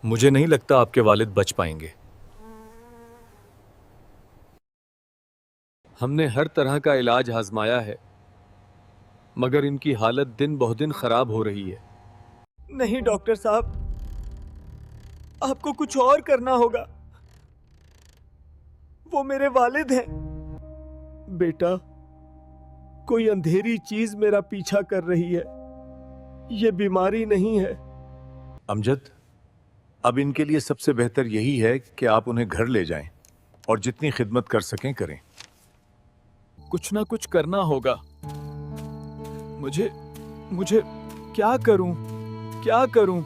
मुझे नहीं लगता आपके वालिद बच पाएंगे। हमने हर तरह का इलाज आजमाया है, मगर इनकी हालत दिन ब दिन खराब हो रही है। नहीं डॉक्टर साहब, आपको कुछ और करना होगा। वो मेरे वालिद हैं। बेटा, कोई अंधेरी चीज मेरा पीछा कर रही है। ये बीमारी नहीं है। अमजद, अब इनके लिए सबसे बेहतर यही है कि आप उन्हें घर ले जाएं और जितनी खिदमत कर सकें करें। कुछ ना कुछ करना होगा। मुझे क्या करूं? क्या करूं?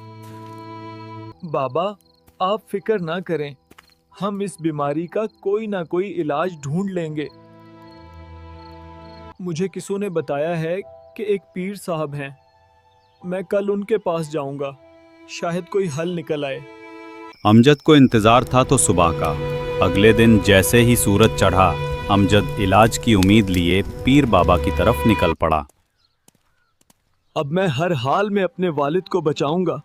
बाबा, आप फिक्र ना करें, हम इस बीमारी का कोई ना कोई इलाज ढूंढ लेंगे। मुझे किसी ने बताया है कि एक पीर साहब हैं। मैं कल उनके पास जाऊंगा, शायद कोई हल निकल आए। अमजद को इंतजार था तो सुबह का। अगले दिन जैसे ही सूरज चढ़ा, अमजद इलाज की उम्मीद लिए पीर बाबा की तरफ निकल पड़ा। अब मैं हर हाल में अपने वालिद को बचाऊंगा।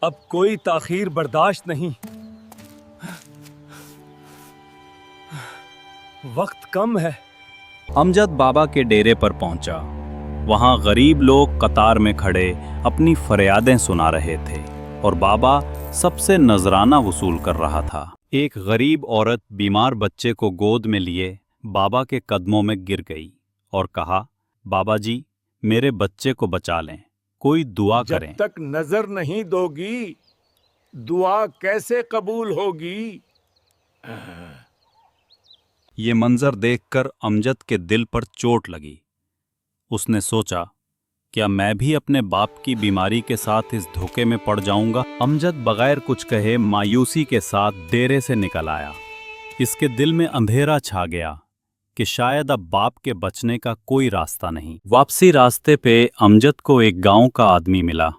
अब कोई ताखीर बर्दाश्त नहीं। वक्त कम है। अमजद बाबा के डेरे पर पहुंचा। वहां गरीब लोग कतार में खड़े अपनी फरियादें सुना रहे थे और बाबा सबसे नजराना वसूल कर रहा था। एक गरीब औरत बीमार बच्चे को गोद में लिए बाबा के कदमों में गिर गई और कहा, बाबा जी, मेरे बच्चे को बचा लें, कोई दुआ करें। जब तक नजर नहीं दोगी, दुआ कैसे कबूल होगी? ये मंजर देखकर अमजद के दिल पर चोट लगी। उसने सोचा, क्या मैं भी अपने बाप की बीमारी के साथ इस धोखे में पड़ जाऊंगा? अमजद बगैर कुछ कहे मायूसी के साथ डेरे से निकल आया। इसके दिल में अंधेरा छा गया कि शायद अब बाप के बचने का कोई रास्ता नहीं। वापसी रास्ते पे अमजद को एक गांव का आदमी मिला।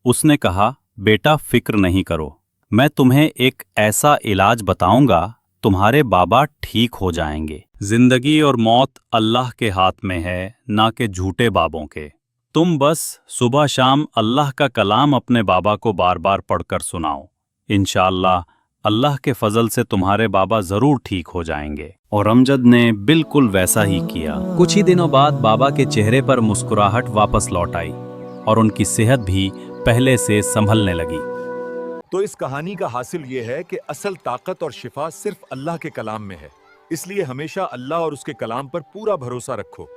उसने कहा, बेटा फिक्र नहीं करो, मैं तुम्हें एक ऐसा इलाज बताऊंगा, तुम्हारे बाबा ठीक हो जाएंगे। जिंदगी और मौत अल्लाह के हाथ में है, ना कि झूठे बाबों के। तुम बस सुबह शाम अल्लाह का कलाम अपने बाबा को बार बार पढ़कर सुनाओ। इंशाअल्लाह अल्लाह के फजल से तुम्हारे बाबा जरूर ठीक हो जाएंगे। और अमजद ने बिल्कुल वैसा ही किया। कुछ ही दिनों बाद बाबा के चेहरे पर मुस्कुराहट वापस लौट आई और उनकी सेहत भी पहले से संभलने लगी। तो इस कहानी का हासिल ये है कि असल ताकत और शिफा सिर्फ अल्लाह के कलाम में है। इसलिए हमेशा अल्लाह और उसके कलाम पर पूरा भरोसा रखो।